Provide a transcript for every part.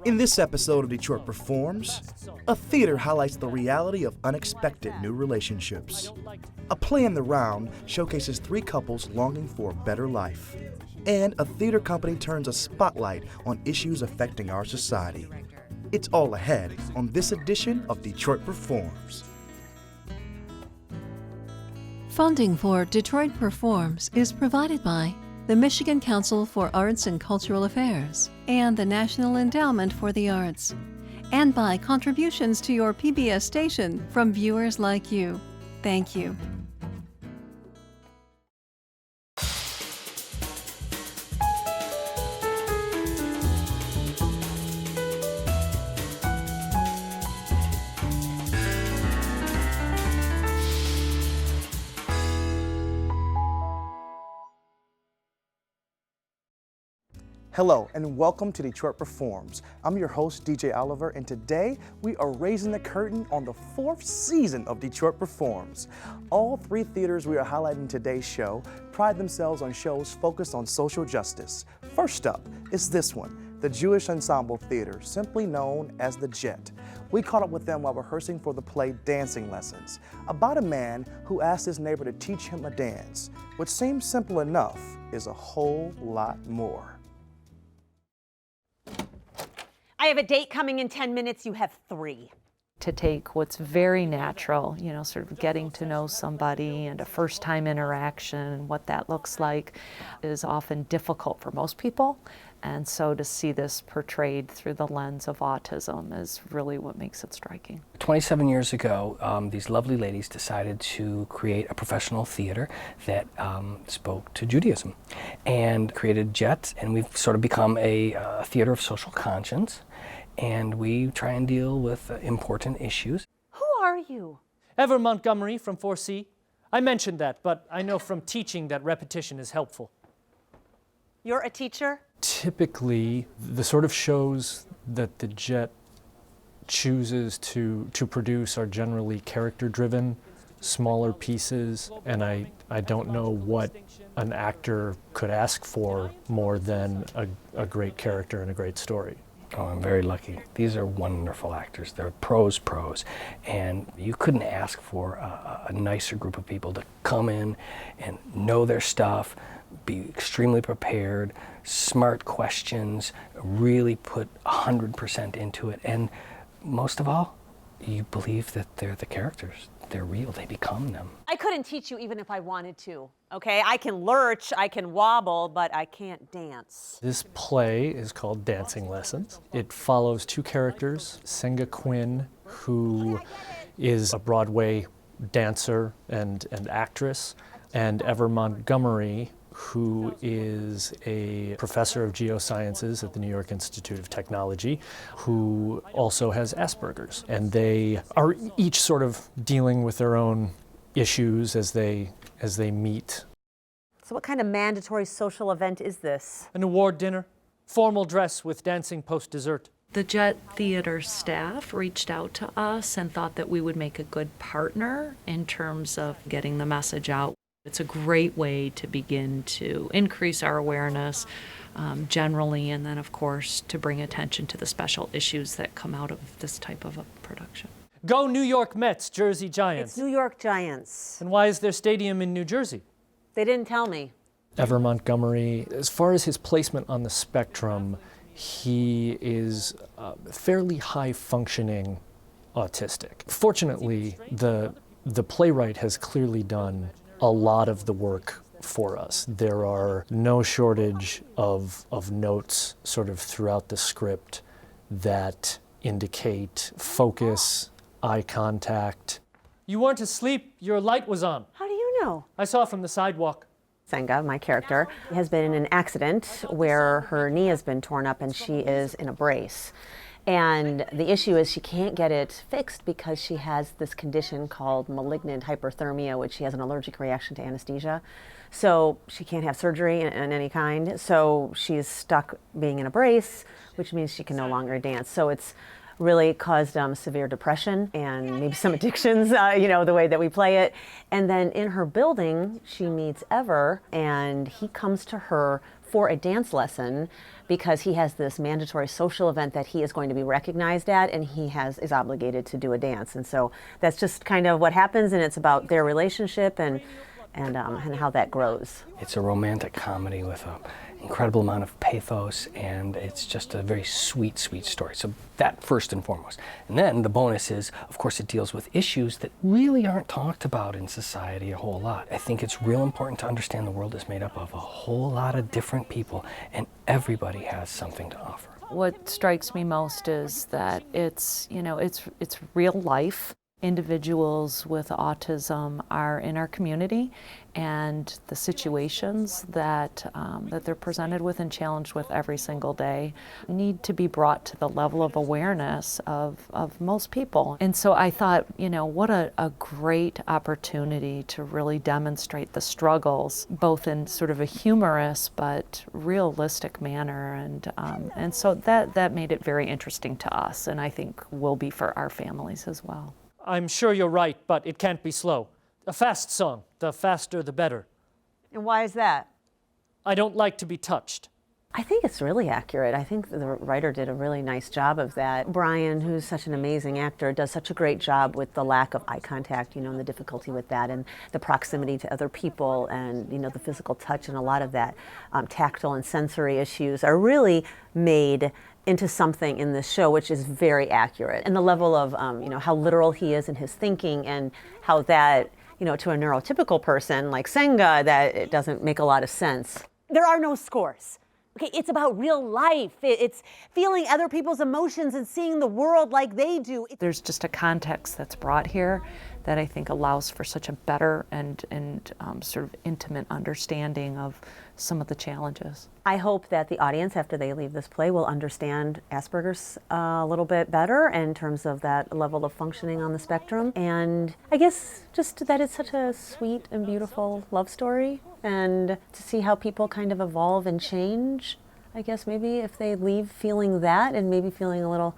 In this episode of Detroit Performs, a theater highlights the reality of unexpected new relationships. A play in the round showcases three couples longing for a better life. And a theater company turns a spotlight on issues affecting our society. It's all ahead on this edition of Detroit Performs. Funding for Detroit Performs is provided by the Michigan Council for Arts and Cultural Affairs and the National Endowment for the Arts, and by contributions to your PBS station from viewers like you. Thank you. Hello and welcome to Detroit Performs. I'm your host, DJ Oliver, and today we are raising the curtain on the fourth season of Detroit Performs. All three theaters we are highlighting in today's show pride themselves on shows focused on social justice. First up is this one, the Jewish Ensemble Theatre, simply known as the Jet. We caught up with them while rehearsing for the play Dancing Lessons, about a man who asked his neighbor to teach him a dance. What seems simple enough is a whole lot more. I have a date coming in 10 minutes, you have 3. To take what's very natural, sort of getting to know somebody and a first-time interaction and what that looks like is often difficult for most people. And so to see this portrayed through the lens of autism is really what makes it striking. 27 years ago, these lovely ladies decided to create a professional theater that spoke to Judaism and created Jet, and we've sort of become a theater of social conscience, and we try and deal with important issues. Who are you? Ever Montgomery from 4C. I mentioned that, but I know from teaching that repetition is helpful. You're a teacher? Typically, the sort of shows that the Jet chooses to produce are generally character-driven, smaller pieces, and I don't know what an actor could ask for more than a great character and a great story. Oh, I'm very lucky. These are wonderful actors. They're pros, and you couldn't ask for a nicer group of people to come in and know their stuff, be extremely prepared, smart questions, really put 100% into it, and most of all, you believe that they're the characters. They're real, they become them. I couldn't teach you even if I wanted to, okay? I can lurch, I can wobble, but I can't dance. This play is called Dancing Lessons. It follows two characters, Senga Quinn, who is a Broadway dancer and actress, and Ever Montgomery, who is a professor of geosciences at the New York Institute of Technology, who also has Asperger's. And they are each sort of dealing with their own issues as they meet. So what kind of mandatory social event is this? An award dinner, formal dress with dancing post-dessert. The Jet Theater staff reached out to us and thought that we would make a good partner in terms of getting the message out. It's a great way to begin to increase our awareness generally, and then, of course, to bring attention to the special issues that come out of this type of a production. Go New York Mets, Jersey Giants. It's New York Giants. And why is their stadium in New Jersey? They didn't tell me. Ever Montgomery, as far as his placement on the spectrum, he is fairly high-functioning autistic. Fortunately, the playwright has clearly done a lot of the work for us. There are no shortage of notes sort of throughout the script that indicate focus, eye contact. You weren't asleep, your light was on. How do you know? I saw from the sidewalk. Senga, my character, has been in an accident where her knee has been torn up and she is in a brace. And the issue is she can't get it fixed because she has this condition called malignant hyperthermia, which she has an allergic reaction to anesthesia. So she can't have surgery in any kind. So she's stuck being in a brace, which means she can no longer dance. So it's really caused severe depression and maybe some addictions, the way that we play it. And then in her building, she meets Ever, and he comes to her for a dance lesson because he has this mandatory social event that he is going to be recognized at, and he is obligated to do a dance. And so that's just kind of what happens, and it's about their relationship and how that grows. It's a romantic comedy with an incredible amount of pathos, and it's just a very sweet, sweet story. So that first and foremost. And then the bonus is, of course, it deals with issues that really aren't talked about in society a whole lot. I think it's real important to understand the world is made up of a whole lot of different people, and everybody has something to offer. What strikes me most is that it's real life. Individuals with autism are in our community, and the situations that they're presented with and challenged with every single day need to be brought to the level of awareness of most people. And so I thought, what a great opportunity to really demonstrate the struggles, both in sort of a humorous but realistic manner, and so that made it very interesting to us, and I think will be for our families as well. I'm sure you're right, but it can't be slow. A fast song, the faster the better. And why is that? I don't like to be touched. I think it's really accurate. I think the writer did a really nice job of that. Brian, who's such an amazing actor, does such a great job with the lack of eye contact, and the difficulty with that, and the proximity to other people, and the physical touch, and a lot of that tactile and sensory issues are really made into something in this show which is very accurate. And the level of how literal he is in his thinking, and how that to a neurotypical person like Senga, that it doesn't make a lot of sense. There are no scores. Okay, it's about real life. It's feeling other people's emotions and seeing the world like they do. There's just a context that's brought here that I think allows for such a better and sort of intimate understanding of some of the challenges. I hope that the audience, after they leave this play, will understand Asperger's a little bit better in terms of that level of functioning on the spectrum. And I guess just that it's such a sweet and beautiful love story, and to see how people kind of evolve and change. I guess maybe if they leave feeling that, and maybe feeling a little,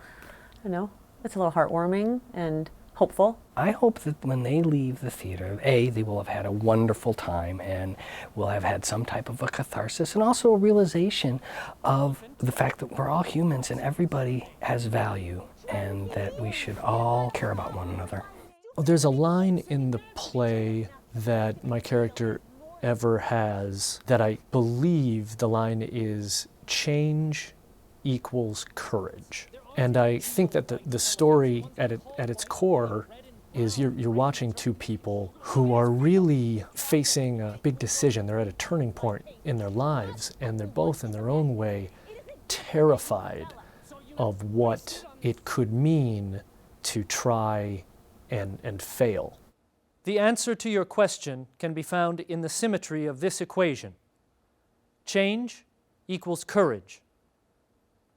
it's a little heartwarming and hopeful. I hope that when they leave the theater, they will have had a wonderful time and will have had some type of a catharsis, and also a realization of the fact that we're all humans and everybody has value, and that we should all care about one another. There's a line in the play that my character ever has that I believe the line is, change equals courage. And I think that the story at its core is you're watching two people who are really facing a big decision. They're at a turning point in their lives, and they're both in their own way terrified of what it could mean to try and fail. The answer to your question can be found in the symmetry of this equation. Change equals courage.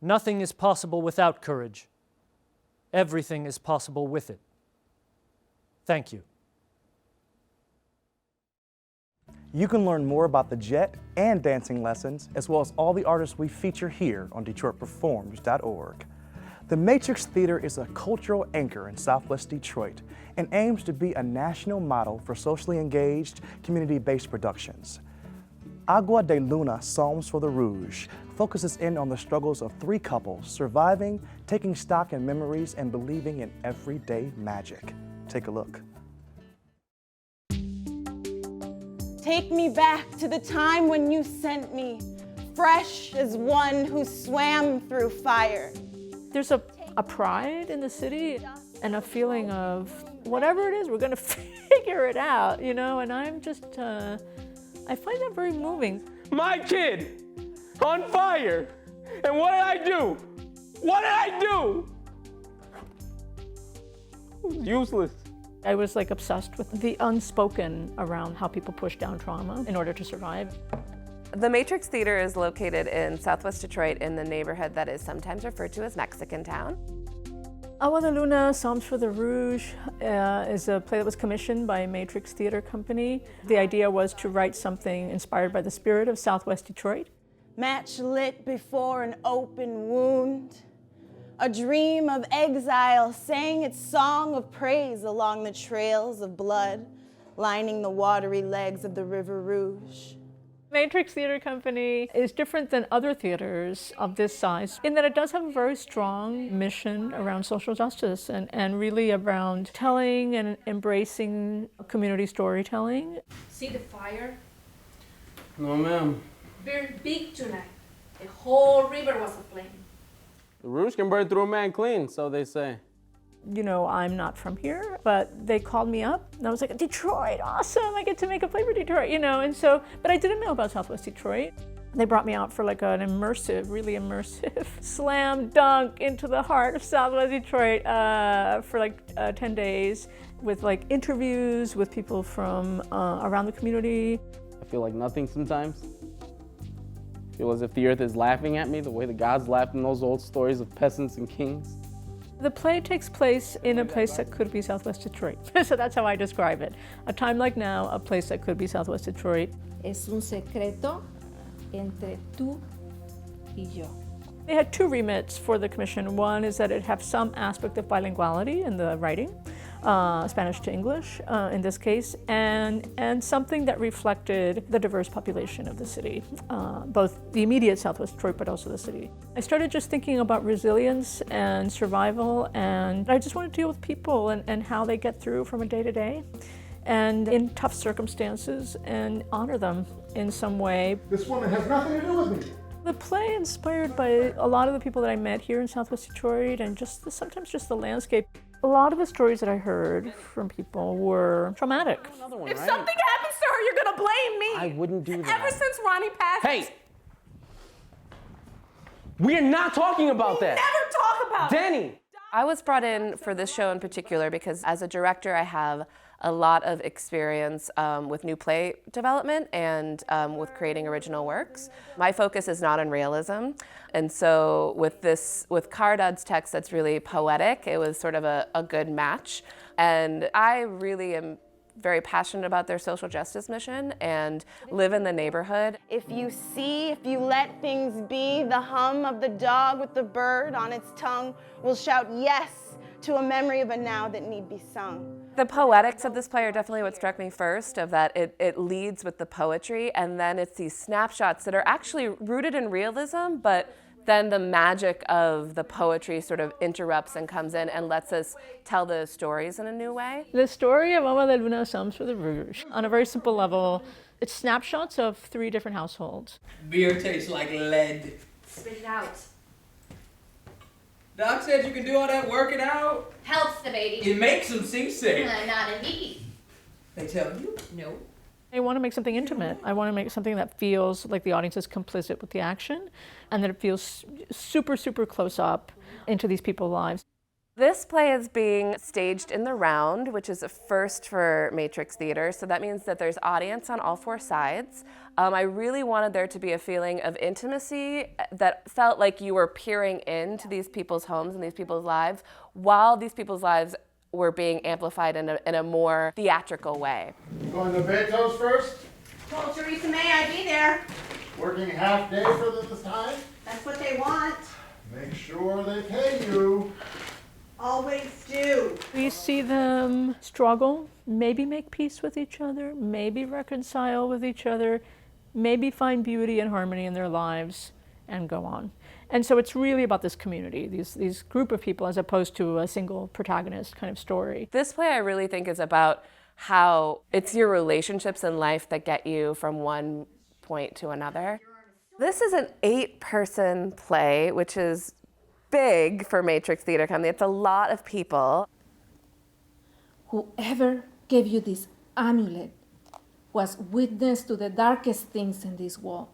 Nothing is possible without courage. Everything is possible with it. Thank you. You can learn more about the Jet and dancing lessons, as well as all the artists we feature here on DetroitPerforms.org. The Matrix Theater is a cultural anchor in Southwest Detroit and aims to be a national model for socially engaged, community-based productions. Agua De Luna, Psalms for the Rouge, focuses in on the struggles of three couples surviving, taking stock in memories, and believing in everyday magic. Take a look. Take me back to the time when you sent me, fresh as one who swam through fire. There's a pride in the city and a feeling of whatever it is, we're going to figure it out, and I'm just, I find that very moving. My kid on fire, and what did I do? What did I do? It was useless. I was obsessed with the unspoken around how people push down trauma in order to survive. The Matrix Theater is located in Southwest Detroit in the neighborhood that is sometimes referred to as Mexican Town. Agua De Luna, Psalms for the Rouge is a play that was commissioned by Matrix Theater Company. The idea was to write something inspired by the spirit of Southwest Detroit. Match lit before an open wound. A dream of exile sang its song of praise along the trails of blood, lining the watery legs of the River Rouge. Matrix Theatre Company is different than other theaters of this size in that it does have a very strong mission around social justice and really around telling and embracing community storytelling. See the fire? No, ma'am. Very big tonight. The whole river was aflame. The Rouge can burn through a man clean, so they say. You know, I'm not from here, but they called me up and I was like, Detroit, awesome, I get to make a play for Detroit, you know, and so, but I didn't know about Southwest Detroit. They brought me out for like an immersive, really immersive slam dunk into the heart of Southwest Detroit for like 10 days with like interviews with people from around the community. I feel like nothing sometimes. I feel as if the earth is laughing at me the way the gods laughed in those old stories of peasants and kings. The play takes place in a place that could be Southwest Detroit. So that's how I describe it. A time like now, a place that could be Southwest Detroit. Es un secreto entre tú y yo. They had two remits for the commission. One is that it have some aspect of bilinguality in the writing, Spanish to English in this case, and something that reflected the diverse population of the city, both the immediate Southwest Detroit, but also the city. I started just thinking about resilience and survival, and I just want to deal with people and how they get through from a day to day, and in tough circumstances, and honor them in some way. This woman has nothing to do with me. The play inspired by a lot of the people that I met here in Southwest Detroit and just sometimes just the landscape. A lot of the stories that I heard from people were traumatic. If something happens to her, you're gonna blame me. I wouldn't do that. Ever since Ronnie passed. Hey! We're not talking about that. Never talk about Danny! I was brought in for this show in particular because as a director, I have a lot of experience with new play development and with creating original works. My focus is not on realism, and so with Cardad's text that's really poetic, it was sort of a good match. And I really am very passionate about their social justice mission and live in the neighborhood. If you let things be, the hum of the dog with the bird on its tongue will shout yes to a memory of a now that need be sung. The poetics of this play are definitely what struck me first, of that it leads with the poetry, and then it's these snapshots that are actually rooted in realism, but then the magic of the poetry sort of interrupts and comes in and lets us tell the stories in a new way. The story of Agua De Luna comes for the Rouge. On a very simple level, it's snapshots of 3 different households. Beer tastes like lead. Spit it out. Doc said you can do all that working out. Helps the baby. It makes him seasick. Not indeed. They tell you? No. I want to make something intimate. I want to make something that feels like the audience is complicit with the action and that it feels super, super close up into these people's lives. This play is being staged in the round, which is a first for Matrix Theatre, so that means that there's audience on all 4 sides. I really wanted there to be a feeling of intimacy that felt like you were peering into these people's homes and these people's lives, while these people's lives were being amplified in a more theatrical way. You going to Beto's first? Told Theresa May I'd be there. Working half day for this time? That's what they want. Make sure they pay you. Always do. We see them struggle, maybe make peace with each other, maybe reconcile with each other, maybe find beauty and harmony in their lives, and go on. And so it's really about this community, these group of people, as opposed to a single protagonist kind of story. This play I really think is about how it's your relationships in life that get you from one point to another. This is an 8-person play, which is big for Matrix Theatre Company. It's a lot of people. Whoever gave you this amulet was witness to the darkest things in this world.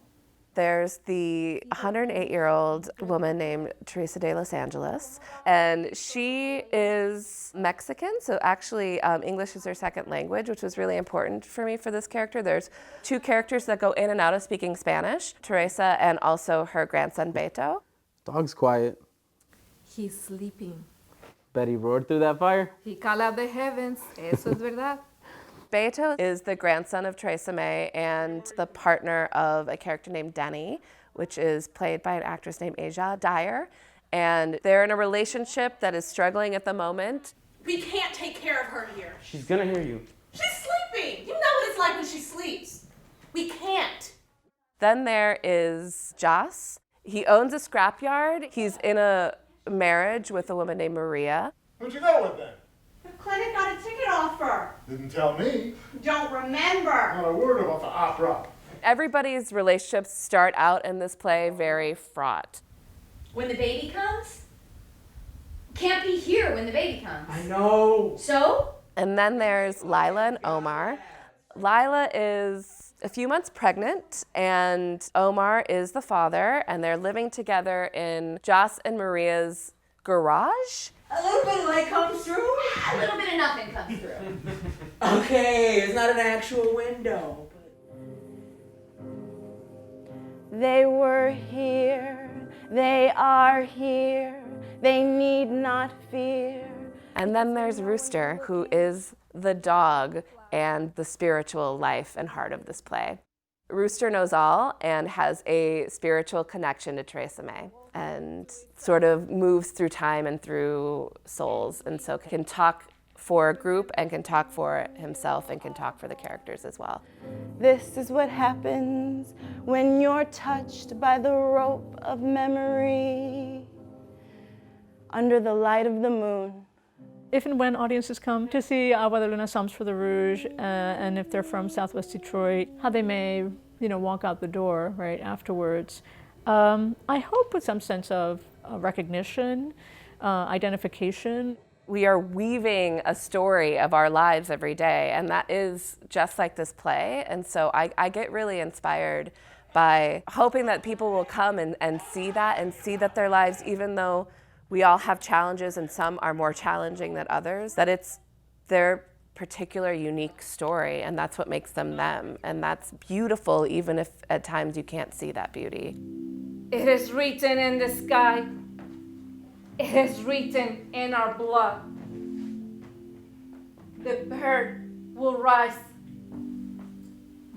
There's the 108-year-old woman named Teresa de Los Angeles, and she is Mexican, so actually English is her second language, which was really important for me for this character. There's 2 characters that go in and out of speaking Spanish, Teresa and also her grandson Beto. Dog's quiet. He's sleeping. Bet he roared through that fire. He called out the heavens. Eso es verdad. Beto is the grandson of Theresa May and the partner of a character named Denny, which is played by an actress named Aja Dyer. And they're in a relationship that is struggling at the moment. We can't take care of her here. She's gonna hear you. She's sleeping. You know what it's like when she sleeps. We can't. Then there is Joss. He owns a scrapyard. He's in a marriage with a woman named Maria. Who'd you go with then? The clinic got a ticket offer. Didn't tell me. Don't remember. Not a word about the opera. Everybody's relationships start out in this play very fraught. When the baby comes? Can't be here when the baby comes. I know. So? And then there's Lila and Omar. Lila is a few months pregnant, and Omar is the father, and they're living together in Joss and Maria's garage. A little bit of light comes through. A little bit of nothing comes through. Okay, it's not an actual window. They were here. They are here. They need not fear. And then there's Rooster, who is the dog and the spiritual life and heart of this play. Rooster knows all and has a spiritual connection to Theresa May and sort of moves through time and through souls, and so can talk for a group and can talk for himself and can talk for the characters as well. This is what happens when you're touched by the rope of memory under the light of the moon. If and when audiences come to see Agua De Luna Psalms for the Rouge, and if they're from Southwest Detroit, how they may, walk out the door right afterwards. I hope with some sense of recognition, identification. We are weaving a story of our lives every day, and that is just like this play. And so I get really inspired by hoping that people will come and see that and see that their lives, even though we all have challenges and some are more challenging than others, that it's their particular unique story, and that's what makes them them. And that's beautiful, even if at times you can't see that beauty. It is written in the sky. It is written in our blood. The bird will rise.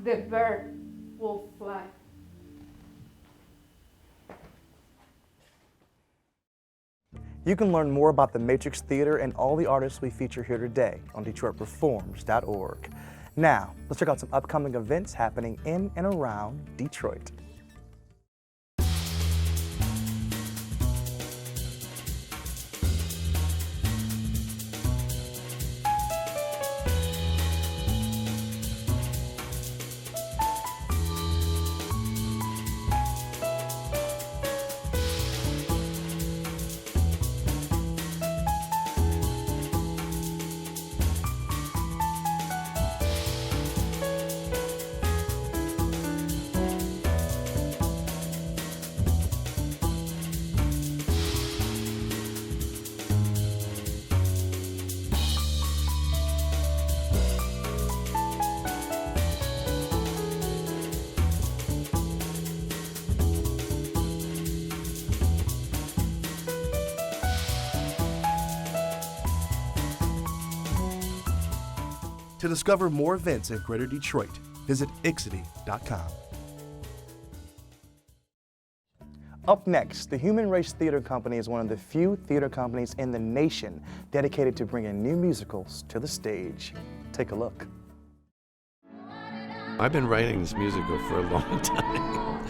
The bird will fly. You can learn more about the Matrix Theater and all the artists we feature here today on DetroitPerforms.org. Now, let's check out some upcoming events happening in and around Detroit. To discover more events in Greater Detroit, visit ixity.com. Up next, the Human Race Theater Company is one of the few theater companies in the nation dedicated to bringing new musicals to the stage. Take a look. I've been writing this musical for a long time,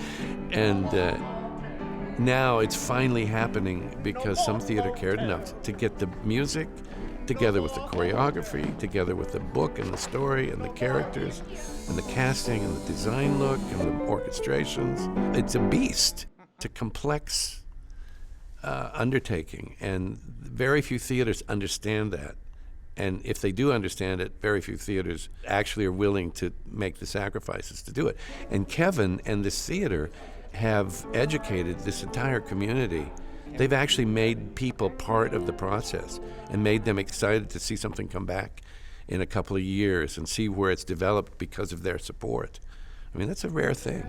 and now it's finally happening because some theater cared enough to get the music together with the choreography, together with the book and the story and the characters and the casting and the design look and the orchestrations. It's a beast. It's a complex undertaking, and very few theaters understand that. And if they do understand it, very few theaters actually are willing to make the sacrifices to do it. And Kevin and this theater have educated this entire community. They've actually made people part of the process and made them excited to see something come back in a couple of years and see where it's developed because of their support. I mean, that's a rare thing.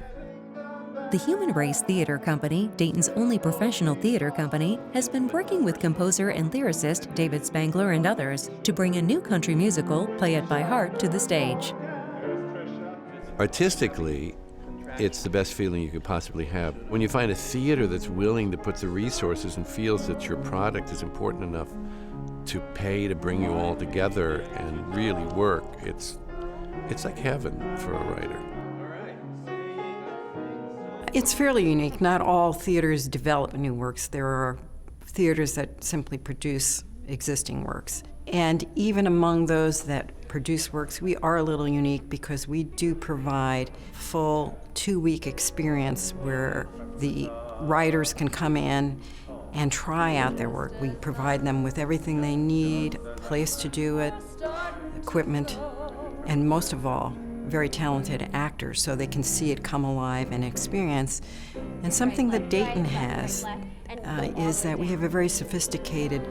The Human Race Theater Company, Dayton's only professional theater company, has been working with composer and lyricist David Spangler and others to bring a new country musical, Play It by Heart, to the stage. Artistically, it's the best feeling you could possibly have. When you find a theater that's willing to put the resources and feels that your product is important enough to pay to bring you all together and really work, it's like heaven for a writer. It's fairly unique. Not all theaters develop new works. There are theaters that simply produce existing works. And even among those that produce works, we are a little unique because we do provide full 2-week experience where the writers can come in and try out their work. We provide them with everything they need, a place to do it, equipment, and most of all, very talented actors so they can see it come alive and experience. And something that Dayton has is that we have a very sophisticated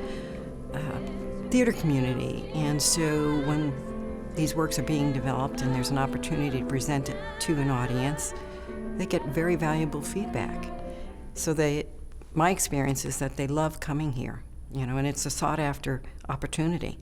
theater community. And so when these works are being developed and there's an opportunity to present it to an audience, they get very valuable feedback. So my experience is that they love coming here, and it's a sought-after opportunity.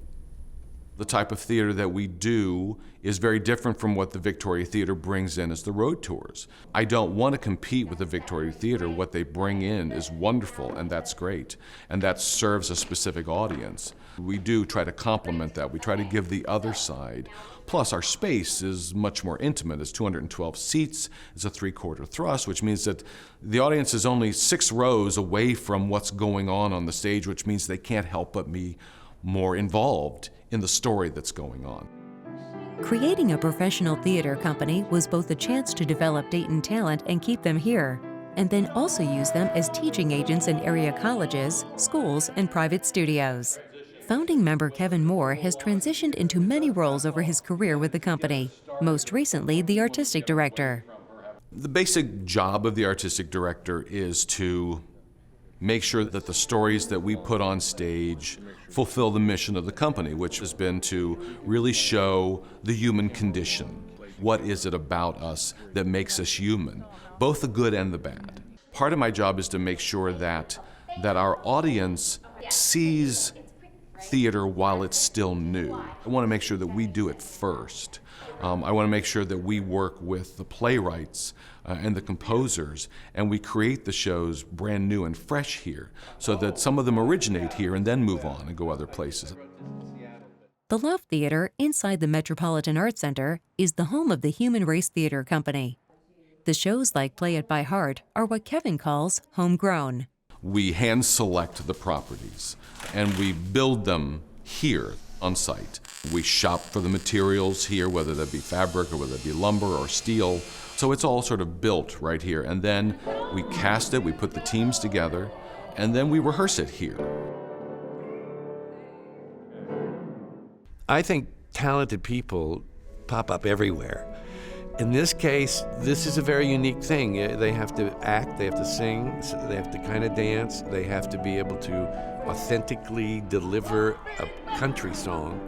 The type of theater that we do is very different from what the Victoria Theater brings in as the road tours. I don't want to compete with the Victoria Theater. What they bring in is wonderful, and that's great, and that serves a specific audience. We do try to complement that. We try to give the other side. Plus, our space is much more intimate. It's 212 seats. It's a 3/4 thrust, which means that the audience is only 6 rows away from what's going on the stage, which means they can't help but be more involved in the story that's going on. Creating a professional theater company was both a chance to develop Dayton talent and keep them here, and then also use them as teaching agents in area colleges, schools, and private studios. Founding member Kevin Moore has transitioned into many roles over his career with the company, most recently the artistic director. The basic job of the artistic director is to make sure that the stories that we put on stage fulfill the mission of the company, which has been to really show the human condition. What is it about us that makes us human, both the good and the bad? Part of my job is to make sure that our audience sees theater while it's still new. I want to make sure that we do it first. I want to make sure that we work with the playwrights and the composers, and we create the shows brand new and fresh here, so that some of them originate here and then move on and go other places. The Love Theater inside the Metropolitan Arts Center is the home of the Human Race Theater Company. The shows like Play It by Heart are what Kevin calls homegrown. We hand select the properties and we build them here on site. We shop for the materials here, whether that be fabric or whether it be lumber or steel. So it's all sort of built right here. And then we cast it, we put the teams together, and then we rehearse it here. I think talented people pop up everywhere. In this case, this is a very unique thing. They have to act, they have to sing, they have to kind of dance, they have to be able to authentically deliver a country song,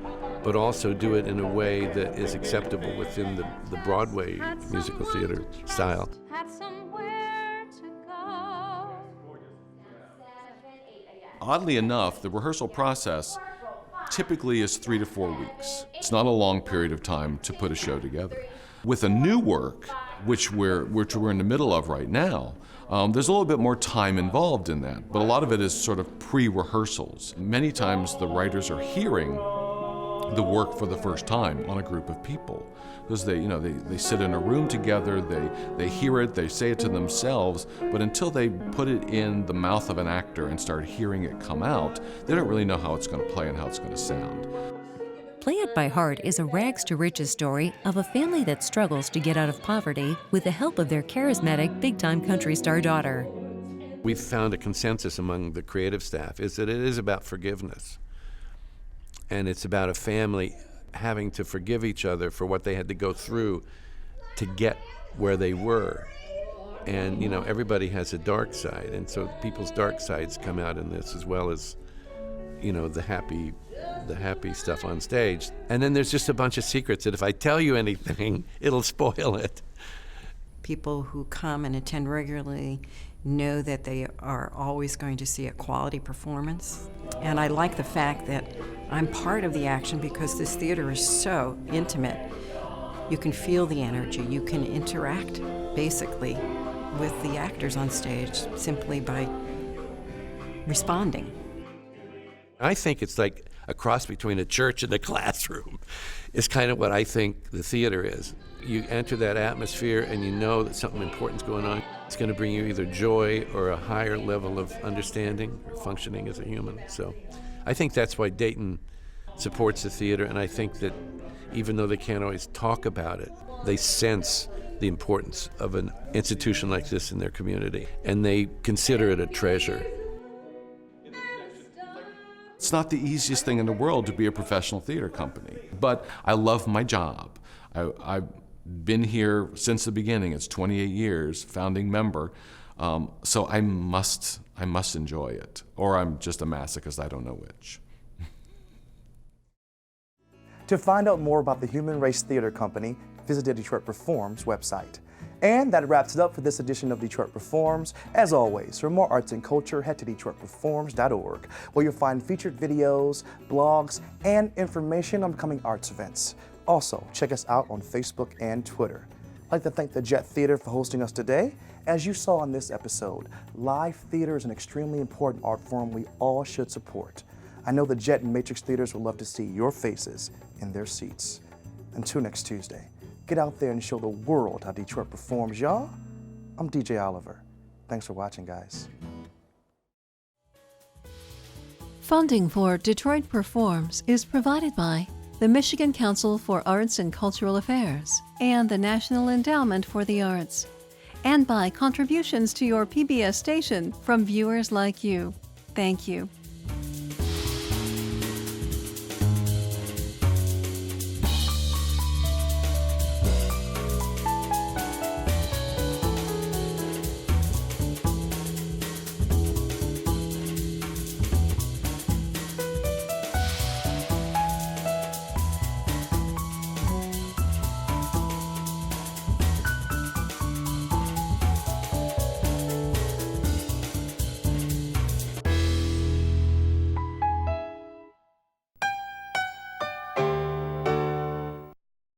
but also do it in a way that is acceptable within the Broadway musical theater style. Oddly enough, the rehearsal process typically is 3 to 4 weeks. It's not a long period of time to put a show together. With a new work, which we're in the middle of right now, there's a little bit more time involved in that, but a lot of it is sort of pre-rehearsals. Many times the writers are hearing the work for the first time on a group of people, because they sit in a room together, they hear it, they say it to themselves, but until they put it in the mouth of an actor and start hearing it come out, they don't really know how it's going to play and how it's going to sound. Play It by Heart is a rags to riches story of a family that struggles to get out of poverty with the help of their charismatic, big-time country star daughter. We've found a consensus among the creative staff is that it is about forgiveness. And it's about a family having to forgive each other for what they had to go through to get where they were. And, everybody has a dark side, and so people's dark sides come out in this as well as, the happy stuff on stage. And then there's just a bunch of secrets that if I tell you anything, it'll spoil it. People who come and attend regularly know that they are always going to see a quality performance. And I like the fact that I'm part of the action because this theater is so intimate. You can feel the energy. You can interact, basically, with the actors on stage simply by responding. I think it's like a cross between a church and a classroom is kind of what I think the theater is. You enter that atmosphere and you know that something important's going on. It's going to bring you either joy or a higher level of understanding or functioning as a human. So I think that's why Dayton supports the theater, and I think that even though they can't always talk about it, they sense the importance of an institution like this in their community, and they consider it a treasure. It's not the easiest thing in the world to be a professional theater company, but I love my job. I've been here since the beginning. It's 28 years, founding member, so I must enjoy it, or I'm just a masochist, I don't know which. To find out more about the Human Race Theater Company, visit the Detroit Performs website. And that wraps it up for this edition of Detroit Performs. As always, for more arts and culture, head to DetroitPerforms.org, where you'll find featured videos, blogs, and information on upcoming arts events. Also, check us out on Facebook and Twitter. I'd like to thank the Jet Theater for hosting us today. As you saw in this episode, live theater is an extremely important art form we all should support. I know the Jet and Matrix Theaters would love to see your faces in their seats. Until next Tuesday, get out there and show the world how Detroit performs, y'all. I'm DJ Oliver. Thanks for watching, guys. Funding for Detroit Performs is provided by the Michigan Council for Arts and Cultural Affairs and the National Endowment for the Arts, and by contributions to your PBS station from viewers like you. Thank you.